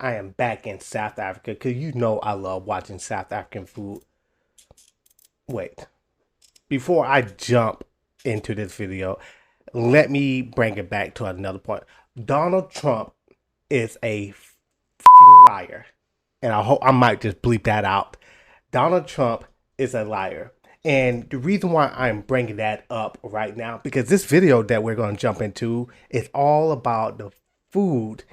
I am back in South Africa because you know I love watching South African food. Wait, before I jump into this video, let me bring it back to another point. Donald Trump is a liar. And I hope I might just bleep that out. Donald Trump is a liar. And the reason why I'm bringing that up right now, because this video that we're going to jump into is all about the food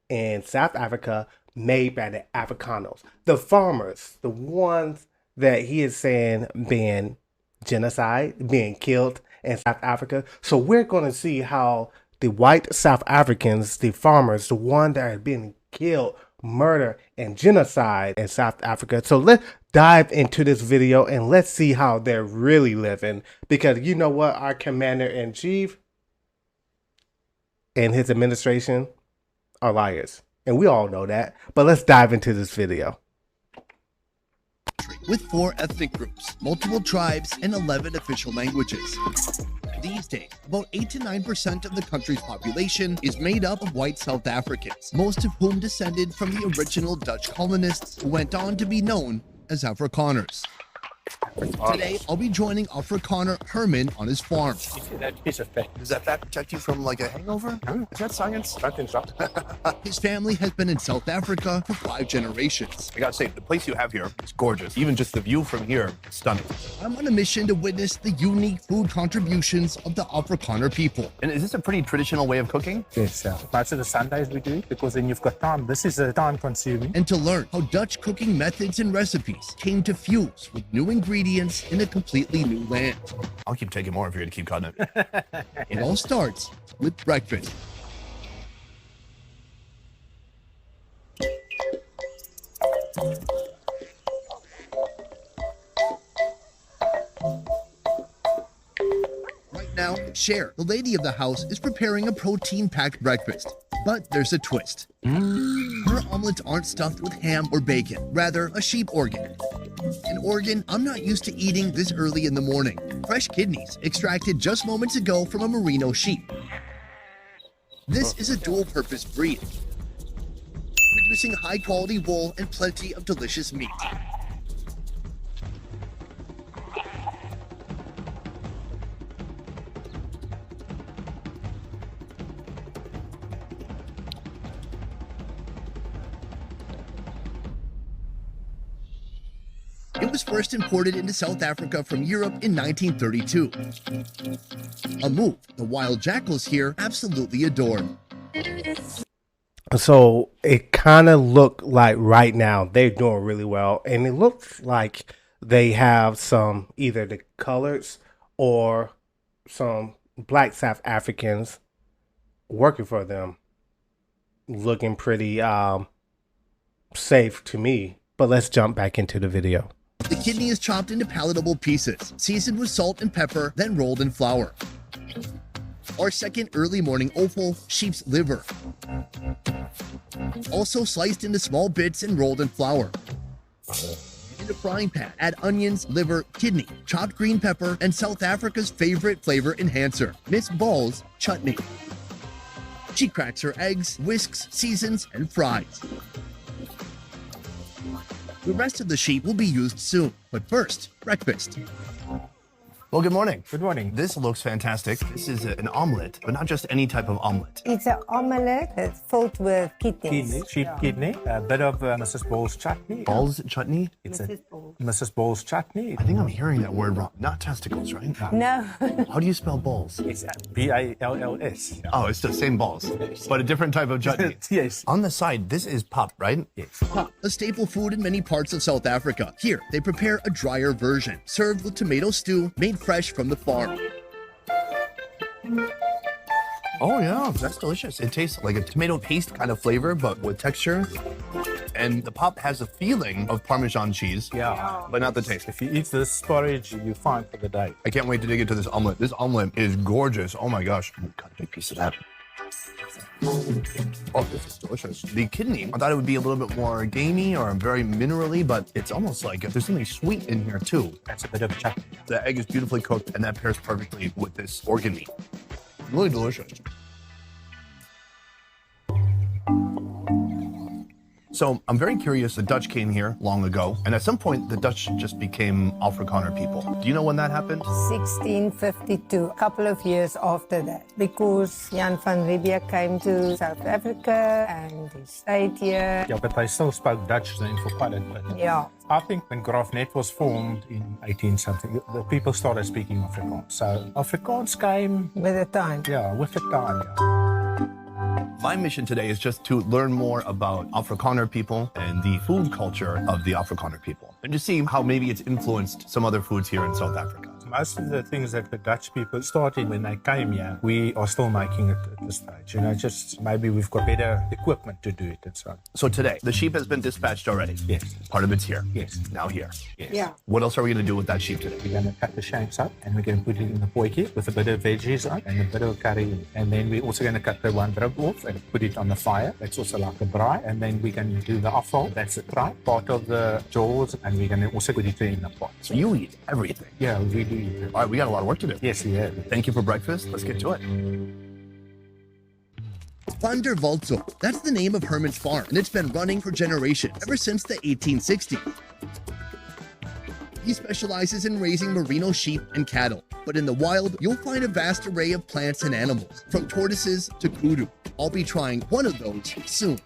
in South Africa made by the Afrikaners, the farmers, the ones that he is saying being genocide, being killed in South Africa. So we're going to see how the white South Africans, the farmers, the one that are being killed, murder, and genocide in South Africa. So let's dive into this video and let's see how they're really living. Because you know what? Our commander-in-chief and his administration are liars. And we all know that. But let's dive into this video. With 4 ethnic groups, multiple tribes, and 11 official languages. These days, about 8 to 9% of the country's population is made up of white South Africans, most of whom descended from the original Dutch colonists who went on to be known as Afrikaners. Today, I'll be joining Afrikaner Herman on his farm. That piece of fat. Does that fat protect you from like a hangover? Is that science? Nothing. His family has been in South Africa for 5 generations. I gotta say, the place you have here is gorgeous. Even just the view from here, stunning. I'm on a mission to witness the unique food contributions of the Afrikaner people. And is this a pretty traditional way of cooking? Yes, yeah. Most of the Sundays we do it because then you've got time. This is a time consuming. And to learn how Dutch cooking methods and recipes came to fuse with new ingredients in a completely new land. I'll keep taking more if you're gonna keep cutting it. It all starts with breakfast. Right now, Cher, the lady of the house, is preparing a protein-packed breakfast. But there's a twist. Her omelets aren't stuffed with ham or bacon, rather a sheep organ. An organ I'm not used to eating this early in the morning. Fresh kidneys extracted just moments ago from a merino sheep. This is a dual-purpose breed, producing high-quality wool and plenty of delicious meat. It was first imported into South Africa from Europe in 1932. A move the wild jackals here absolutely adored. So it kind of looked like right now they're doing really well. And it looks like they have some either the colors or some black South Africans working for them. Looking pretty safe to me. But let's jump back into the video. The kidney is chopped into palatable pieces, seasoned with salt and pepper, then rolled in flour. Our second early morning offal, sheep's liver. Also sliced into small bits and rolled in flour. In a frying pan, add onions, liver, kidney, chopped green pepper, and South Africa's favorite flavor enhancer, Miss Ball's chutney. She cracks her eggs, whisks, seasons, and fries. The rest of the sheep will be used soon, but first, breakfast. Well, good morning. Good morning. This looks fantastic. This is an omelet, but not just any type of omelet. It's an omelette that's filled with kidneys. Kidney, sheep kidney, a bit of Mrs. Ball's chutney. Balls chutney? It's Mrs. Ball. Mrs. Ball's chutney. I think I'm hearing that word wrong. Not testicles, right? No. How do you spell balls? It's B-A-L-L-S. Oh, it's the same balls, but a different type of chutney. Yes. On the side, this is pap, right? Yes. A staple food in many parts of South Africa. Here, they prepare a drier version, served with tomato stew made fresh from the farm. Oh yeah, that's delicious. It tastes like a tomato paste kind of flavor, but with texture. And the pap has a feeling of Parmesan cheese, Yeah. but not the taste. If you eat this porridge, you're fine for the day. I can't wait to dig into this omelet. This omelet is gorgeous. Oh my gosh. Got a big piece of that. Oh, this is delicious. The kidney, I thought it would be a little bit more gamey or very minerally, but it's almost like there's something sweet in here too. That's a bit of chutney. The egg is beautifully cooked and that pairs perfectly with this organ meat. Really delicious. So I'm very curious. The Dutch came here long ago, and at some point the Dutch just became Afrikaner people. Do you know when that happened? 1652, a couple of years after that, because Jan van Riebeeck came to South Africa and he stayed here. Yeah, but they still spoke Dutch then for quite a bit. Yeah. I think when Graafnet was formed in 18-something, the people started speaking Afrikaans. So Afrikaans came, With the time. yeah, with the time, yeah. My mission today is just to learn more about Afrikaner people and the food culture of the Afrikaner people, and to see how maybe it's influenced some other foods here in South Africa. Most of the things that the Dutch people started when they came here, we are still making it at this stage. You know, just maybe we've got better equipment to do it and so on. So today, the sheep has been dispatched already. Yes. Part of it's here. Yes. Now here. Yes. Yeah. What else are we going to do with that sheep today? We're going to cut the shanks up and we're going to put it in the potjie with a bit of veggies on and a bit of curry in. And then we're also going to cut the one rib off and put it on the fire. That's also like a braai. And then we're going to do the afval. That's a tripe, part of the jaws. And we're going to also put it in the pot. So you eat everything. Yeah, we do eat it. All right, we got a lot of work to do. Yes, we have. Thank you for breakfast. Let's get to it. Van der Waldzo, that's the name of Herman's farm, and it's been running for generations, ever since the 1860s. He specializes in raising merino sheep and cattle, but in the wild, you'll find a vast array of plants and animals, from tortoises to kudu. I'll be trying one of those soon.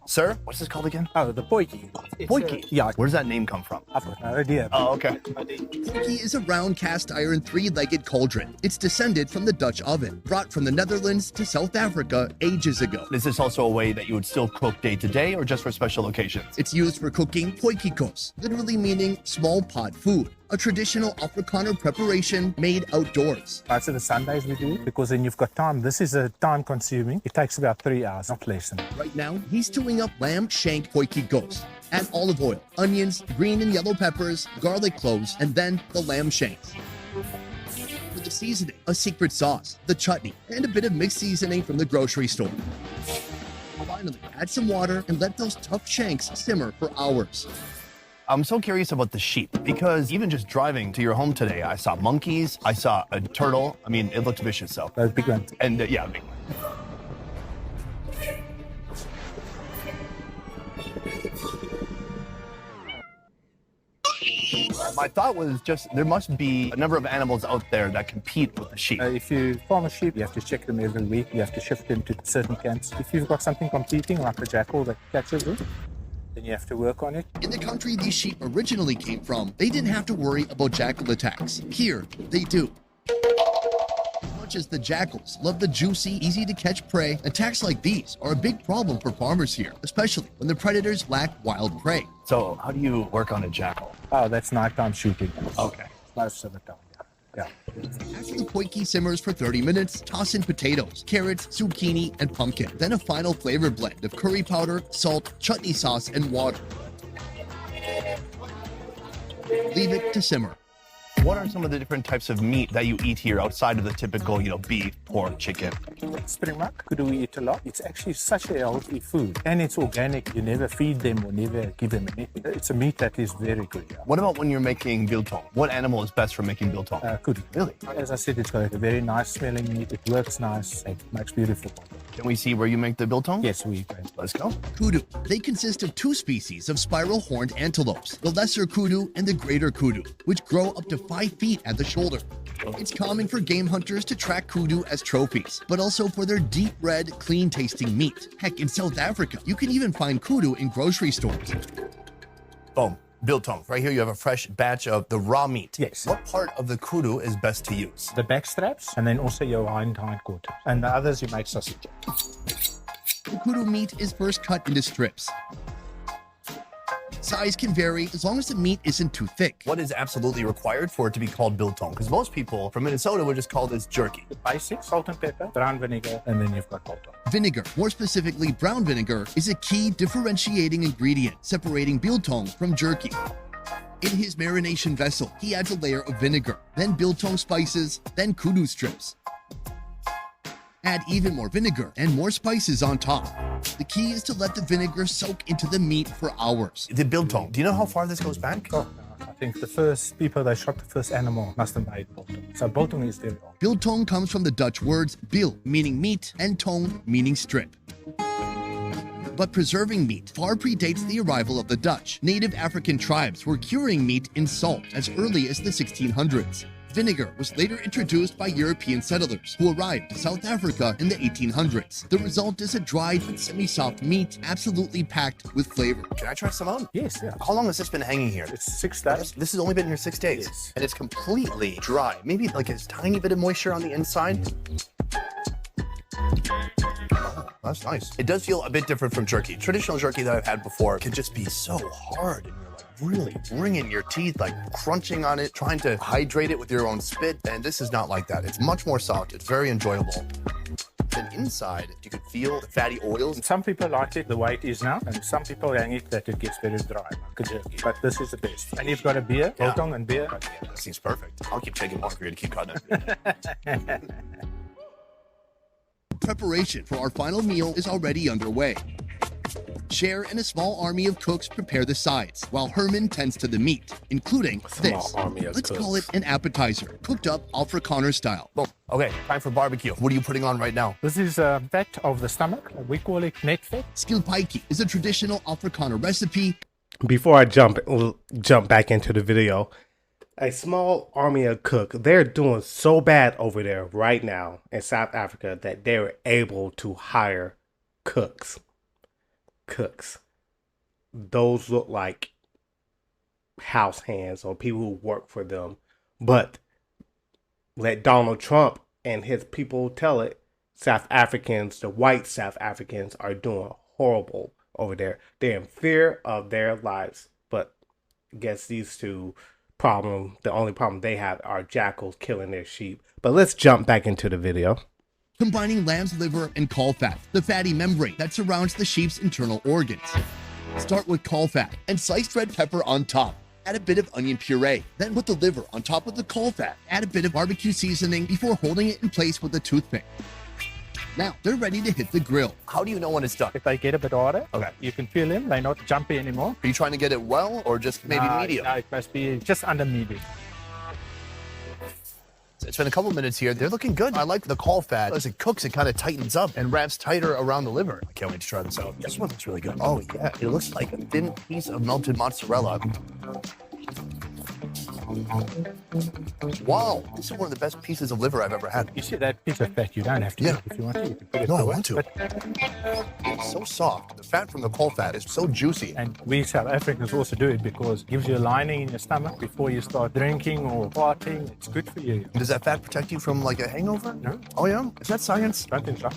Sir, what's this called again? Oh, the potjie. Potjie. Yeah, Where does that name come from? I've got no idea. Oh, okay. Potjie is a round cast iron three-legged cauldron. It's descended from the Dutch oven, brought from the Netherlands to South Africa ages ago. Is this also a way that you would still cook day to day or just for special occasions? It's used for cooking potjiekos, literally meaning small pot food, a traditional Afrikaner preparation made outdoors. Most of the Sundays we do it because then you've got time. This is a time consuming. It takes about 3 hours, not less than that. Right now, he's stewing up lamb shank potjiekos. Add olive oil, onions, green and yellow peppers, garlic cloves, and then the lamb shanks. For the seasoning, a secret sauce, the chutney, and a bit of mixed seasoning from the grocery store. Finally, add some water and let those tough shanks simmer for hours. I'm so curious about the sheep because even just driving to your home today, I saw monkeys, I saw a turtle. I mean, it looked vicious, so. Those big ones. And yeah, big one. My thought was just there must be a number of animals out there that compete with the sheep. If you farm a sheep, you have to check them every week. You have to shift them to certain camps. If you've got something competing, like a jackal that catches it, then you have to work on it. In the country these sheep originally came from, they didn't have to worry about jackal attacks. Here, they do. As much as the jackals love the juicy, easy-to-catch prey, attacks like these are a big problem for farmers here, especially when the predators lack wild prey. So how do you work on a jackal? Oh, that's nighttime shooting. Okay. Most of the time, yeah. After the potjie simmers for 30 minutes, toss in potatoes, carrots, zucchini, and pumpkin. Then a final flavor blend of curry powder, salt, chutney sauce, and water. Leave it to simmer. What are some of the different types of meat that you eat here outside of the typical, beef, pork, chicken? Springmuck, kudu we eat a lot. It's actually such a healthy food. And it's organic. You never feed them or never give them anything. It's a meat that is very good. Yeah. What about when you're making biltong? What animal is best for making biltong? Kudu. Really? As I said, it's got a very nice smelling meat. It works nice. It makes beautiful. Can we see where you make the biltong? Yes, we can. Let's go. Kudu. They consist of two species of spiral-horned antelopes, the lesser kudu and the greater kudu, which grow up to 5 feet at the shoulder. It's common for game hunters to track kudu as trophies, but also for their deep red, clean-tasting meat. Heck, in South Africa, you can even find kudu in grocery stores. Boom. Biltong. Right here you have a fresh batch of the raw meat. Yes. What part of the kudu is best to use? The back straps and then also your hindquarters. And the others you make sausage. The kudu meat is first cut into strips. Size can vary as long as the meat isn't too thick. What is absolutely required for it to be called biltong? Because most people from Minnesota would just call this jerky. The basic, salt and pepper, brown vinegar, and then you've got biltong. Vinegar, more specifically brown vinegar, is a key differentiating ingredient, separating biltong from jerky. In his marination vessel, he adds a layer of vinegar, then biltong spices, then kudu strips. Add even more vinegar and more spices on top. The key is to let the vinegar soak into the meat for hours. The biltong. Do you know how far this goes back? Oh, no, I think the first people that shot the first animal must have made biltong. So biltong is very old. Biltong comes from the Dutch words bil, meaning meat, and tong, meaning strip. But preserving meat far predates the arrival of the Dutch. Native African tribes were curing meat in salt as early as the 1600s. Vinegar was later introduced by European settlers who arrived to South Africa in the 1800s. The result is a dried but semi-soft meat absolutely packed with flavor. Can I try some out? Yes, yeah. How long has this been hanging here? It's 6 days. This has only been here 6 days. Yes. And it's completely dry. Maybe like a tiny bit of moisture on the inside. Oh, that's nice. It does feel a bit different from jerky. Traditional jerky that I've had before can just be so hard. And you're like really wringing your teeth, like crunching on it, trying to hydrate it with your own spit. And this is not like that. It's much more soft. It's very enjoyable. Then inside, you can feel the fatty oils. And some people like it the way it is now, and some people hang it that it gets very dry, like a jerky. But this is the best. And you've got a beer, biltong and beer. Yeah, that seems perfect. I'll keep taking more for you to keep cutting it. Preparation for our final meal is already underway. Cher and a small army of cooks prepare the sides, while Herman tends to the meat, including this. army of Let's cooks. call it an appetizer, cooked up Afrikaner style. Boom. Okay, time for barbecue. What are you putting on right now? This is fat of the stomach. We call it net fat. Skilpaiki is a traditional Afrikaner recipe. Before I jump back into the video, a small army of cook, they're doing so bad over there right now in South Africa that they're able to hire cooks. Those look like house hands or people who work for them. But let Donald Trump and his people tell it, South Africans, the white South Africans, are doing horrible over there. They're in fear of their lives. But I guess these two the only problem they have are jackals killing their sheep. But let's jump back into the video. Combining lamb's liver and caul fat, the fatty membrane that surrounds the sheep's internal organs. Start with caul fat and sliced red pepper on top. Add a bit of onion puree. Then put the liver on top of the caul fat. Add a bit of barbecue seasoning before holding it in place with a toothpick. Now they're ready to hit the grill. How do you know when it's done? If they get a bit harder, Okay. you can feel them. They're not jumpy anymore. Are you trying to get it well or just maybe medium? No, it must be just under medium. It's been a couple minutes here. They're looking good. I like the caul fat. As it cooks, it kind of tightens up and wraps tighter around the liver. I can't wait to try this out. This one looks really good. Oh, yeah. It looks like a thin piece of melted mozzarella. Wow. This is one of the best pieces of liver I've ever had. You see that piece of fat, you don't have to Yeah. eat if you want to. You can put it No, I forward, want to. but- It's so soft. The fat from the caul fat is so juicy. And we South Africans also do it because it gives you a lining in your stomach before you start drinking or farting. It's good for you. Does that fat protect you from like a hangover? No. Oh, yeah? Is that science? Don't think so.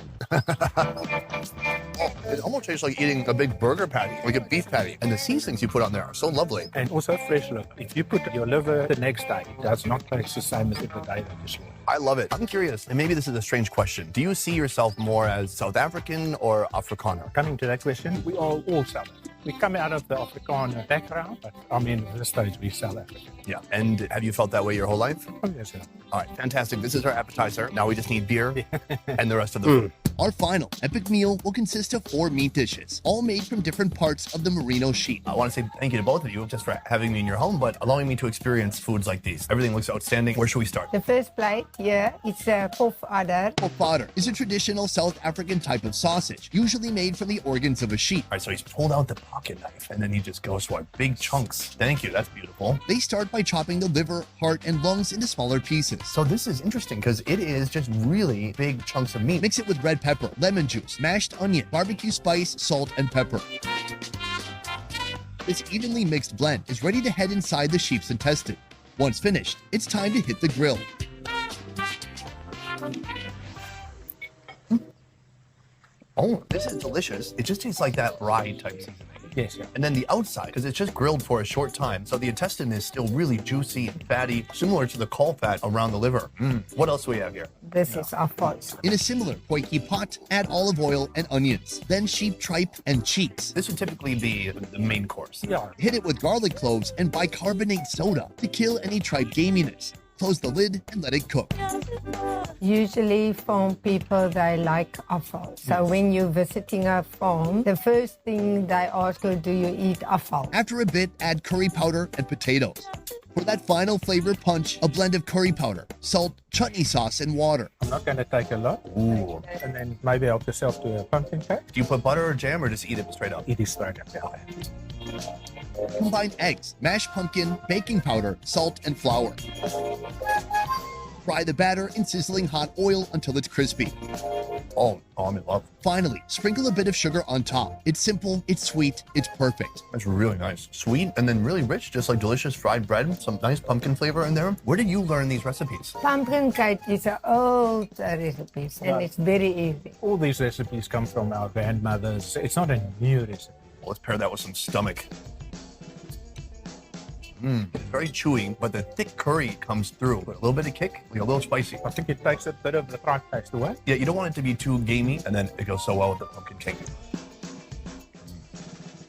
Oh, it almost tastes like eating a big burger patty, like a beef patty. And the seasonings you put on there are so lovely. And also fresh liver. If you put your liver the next day, it does not taste the same as the day that you slaughtered. I love it. I'm curious, and maybe this is a strange question. Do you see yourself more as South African or Afrikaner? Coming to that question, we are all South African. We come out of the Afrikaner background, but I mean, at this stage, we're South African. Yeah. And have you felt that way your whole life? Oh, yes, sir. All right, fantastic. This is our appetizer. Now we just need beer and the rest of the food. Our final epic meal will consist of 4 meat dishes, all made from different parts of the merino sheep. I want to say thank you to both of you just for having me in your home, but allowing me to experience foods like these. Everything looks outstanding. Where should we start? The first plate here, it's a pofadder. Boerewors is a traditional South African type of sausage, usually made from the organs of a sheep. All right, so he's pulled out the pocket knife and then he just goes for big chunks. Thank you. That's beautiful. They start by chopping the liver, heart, and lungs into smaller pieces. So this is interesting because it is just really big chunks of meat. Mix it with red pepper, lemon juice, mashed onion, barbecue spice, salt, and pepper. This evenly mixed blend is ready to head inside the sheep's intestine. Once finished, it's time to hit the grill. Oh, this is delicious. It just tastes like that rye type seasoning. Yes, yeah. And then the outside, because it's just grilled for a short time, so the intestine is still really juicy and fatty, similar to the caul fat around the liver. What else do we have here? This is afval. In a similar boerewors pot, add olive oil and onions, then sheep tripe and cheeks. This would typically be the main course. Yeah. Hit it with garlic cloves and bicarbonate soda to kill any tripe gaminess. Close the lid and let it cook. Usually farm people, they like afval. So when you're visiting a farm, the first thing they ask you, do you eat afval? After a bit, add curry powder and potatoes. For that final flavor punch, a blend of curry powder, salt, chutney sauce, and water. I'm not going to take a lot. Ooh. And then maybe help yourself to a pumpkin cake. Do you put butter or jam or just eat it straight up? It is straight up there. Combine eggs, mashed pumpkin, baking powder, salt, and flour. Fry the batter in sizzling hot oil until it's crispy. Oh, I'm in love. Finally, sprinkle a bit of sugar on top. It's simple, it's sweet, it's perfect. That's really nice. Sweet and then really rich, just like delicious fried bread. Some nice pumpkin flavor in there. Where did you learn these recipes? Pumpkin cake is an old recipe and it's very easy. All these recipes come from our grandmothers. It's not a new recipe. Well, let's pair that with some stomach. It's very chewy, but the thick curry comes through. A little bit of kick, like a little spicy. I think it takes a bit of the fried taste away. Yeah, you don't want it to be too gamey, and then it goes so well with the pumpkin cake.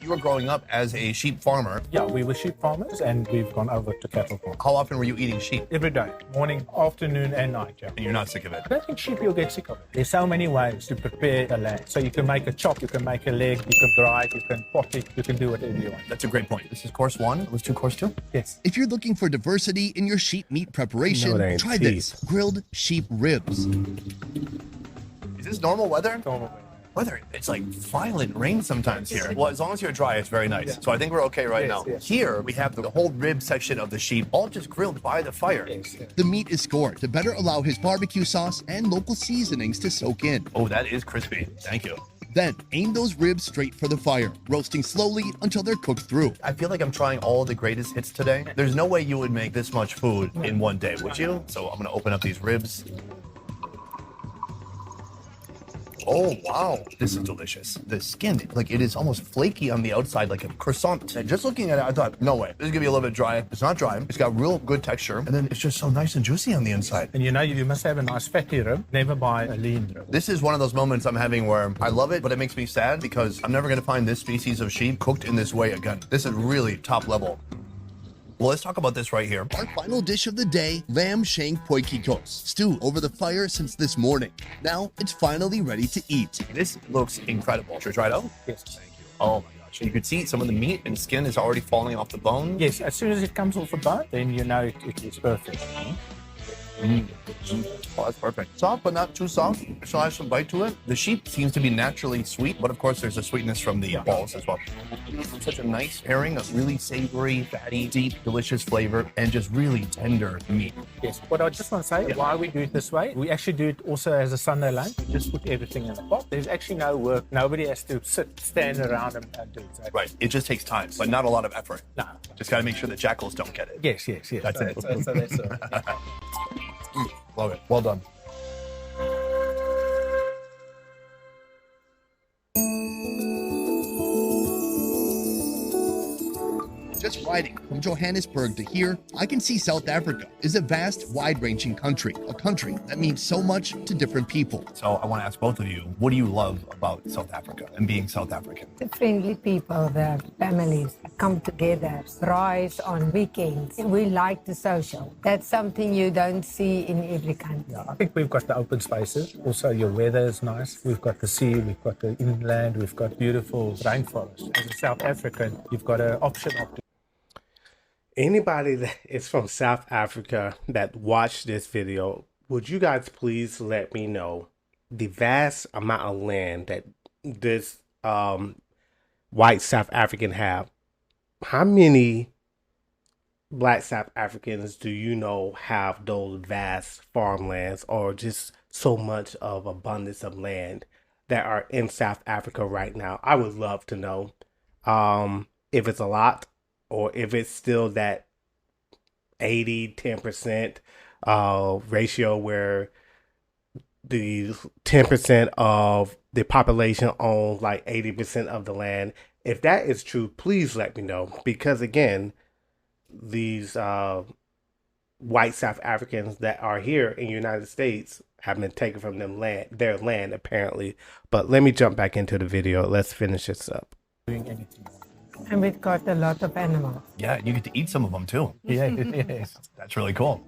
You were growing up as a sheep farmer. Yeah, we were sheep farmers and we've gone over to cattle farm. How often were you eating sheep? Every day, morning, afternoon, and night, yeah. And you're not sick of it? I don't think sheep you'll get sick of it. There's so many ways to prepare the lamb. So you can make a chop, you can make a leg, you can dry it, you can pot it, you can do whatever you want. That's a great point. This is course one. Let's do course two. Yes. If you're looking for diversity in your sheep meat preparation, No, it ain't try cheese. this. Grilled sheep ribs. Is this normal weather? Normal. Weather, it's like violent rain sometimes here. Well, as long as you're dry, it's very nice. So I think we're okay right now. Yes. Here, we have the whole rib section of the sheep, all just grilled by the fire. Yes. The meat is scored to better allow his barbecue sauce and local seasonings to soak in. Oh, that is crispy. Thank you. Then, aim those ribs straight for the fire, roasting slowly until they're cooked through. I feel like I'm trying all the greatest hits today. There's no way you would make this much food in one day, would you? So I'm gonna open up these ribs. Oh, wow. This is delicious. The skin, like it is almost flaky on the outside, like a croissant. And just looking at it, I thought, no way. This is gonna be a little bit dry. It's not dry. It's got real good texture. And then it's just so nice and juicy on the inside. And you know, you must have a nice fatty rib. Never buy a lean rib. This is one of those moments I'm having where I love it, but it makes me sad because I'm never gonna find this species of sheep cooked in this way again. This is really top level. Well, let's talk about this right here. Our final dish of the day, lamb shank poikikos, stewed over the fire since this morning. Now, it's finally ready to eat. This looks incredible. Should we try it out? Yes. Thank you. Oh my gosh. You can see some of the meat and skin is already falling off the bone. Yes, as soon as it comes off the bone, then you know it is perfect. Oh, that's perfect. Soft, but not too soft. Still has some bite to it. The sheep seems to be naturally sweet, but of course there's a sweetness from the balls as well. Such a nice pairing of really savory, fatty, deep, delicious flavor, and just really tender meat. Yes. What I just want to say, why we do it this way, we actually do it also as a Sunday lunch. We just put everything in the pot. There's actually no work. Nobody has to stand around and do it. So Right. It just takes time, but not a lot of effort. No. Just got to make sure the jackals don't get it. Yes. That's so, it. So that's it. Yeah. Love it. Well done. Just riding from Johannesburg to here, I can see South Africa is a vast, wide-ranging country, a country that means so much to different people. So I want to ask both of you, what do you love about South Africa and being South African? The friendly people, the families come together, rise on weekends. We like the social. That's something you don't see in every country. I think we've got the open spaces. Also, your weather is nice. We've got the sea, we've got the inland, we've got beautiful rainforest. As a South African, you've got an option of Anybody that is from South Africa that watched this video, would you guys please let me know the vast amount of land that this white South African have? How many black South Africans do you know have those vast farmlands or just so much of abundance of land that are in South Africa right now? I would love to know if it's a lot, or if it's still that 80-10% ratio where the 10% of the population owns like 80% of the land. If that is true, please let me know. Because again, these white South Africans that are here in the United States have been taken from their land apparently. But let me jump back into the video. Let's finish this up. doing anything. And we've got a lot of animals. Yeah, you get to eat some of them too. Yes. That's really cool.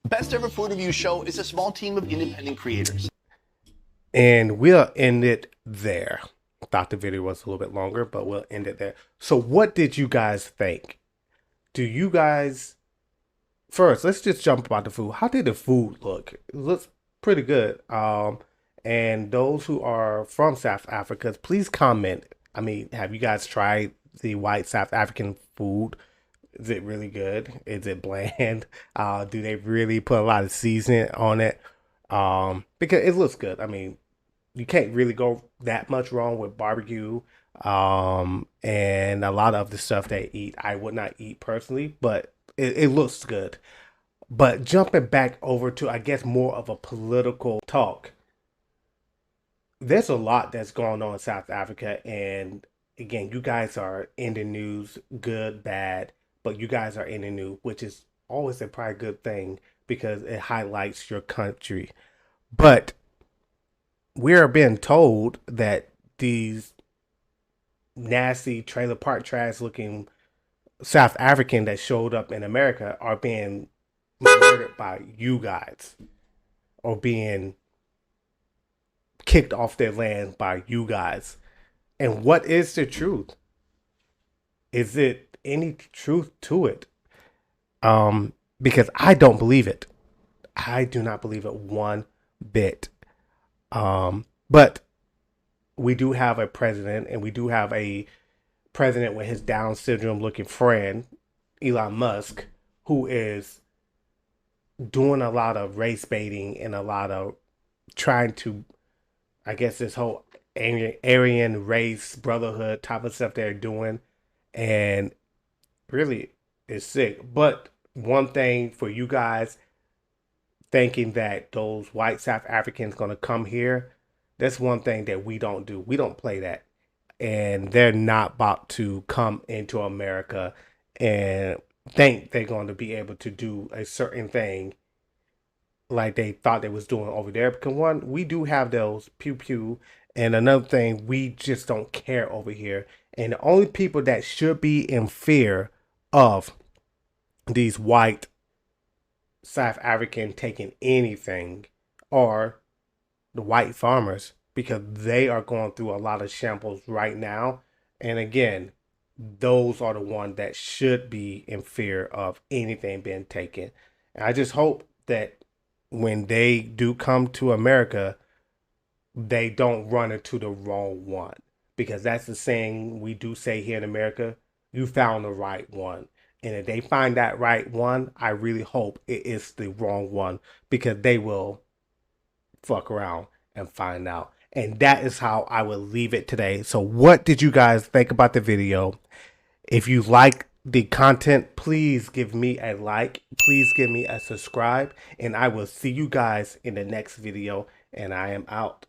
Best Ever Food Review Show is a small team of independent creators. And we'll end it there. thought the video was a little bit longer, but we'll end it there. So what did you guys think? Do you guys, first, let's just jump about the food. How did the food look? It looks pretty good. And those who are from South Africa, please comment. I mean, have you guys tried the white South African food? Is it really good? Is it bland? Do they really put a lot of seasoning on it? Because it looks good. I mean, you can't really go that much wrong with barbecue. And a lot of the stuff they eat, I would not eat personally, but it looks good. But jumping back over to, I guess, more of a political talk, there's a lot that's going on in South Africa. And again, you guys are in the news, good, bad, but you guys are in the news, which is always a probably good thing because it highlights your country. But we're being told that these nasty trailer park trash looking South African that showed up in America are being murdered by you guys or being kicked off their land by you guys. And what is the truth? Is it any truth to it? Because I don't believe it. I do not believe it one bit. But we do have a president, and we do have a president with his Down syndrome looking friend, Elon Musk, who is doing a lot of race baiting and a lot of trying to, I guess, this whole Aryan race brotherhood type of stuff they're doing. And really, it's sick. But one thing for you guys thinking that those white South Africans going to come here, that's one thing that we don't do. We don't play that. And they're not about to come into America and think they're going to be able to do a certain thing like they thought they was doing over there. Because one, we do have those pew pew. And another thing, we just don't care over here. And the only people that should be in fear of these white South African taking anything are the white farmers, because they are going through a lot of shambles right now. And again, those are the ones that should be in fear of anything being taken. And I just hope that when they do come to America, they don't run into the wrong one. Because that's the saying we do say here in America, you found the right one. And if they find that right one, I really hope it is the wrong one, because they will fuck around and find out. And that is how I will leave it today. So what did you guys think about the video? If you like the content, please give me a like. Please give me a subscribe. And I will see you guys in the next video. And I am out.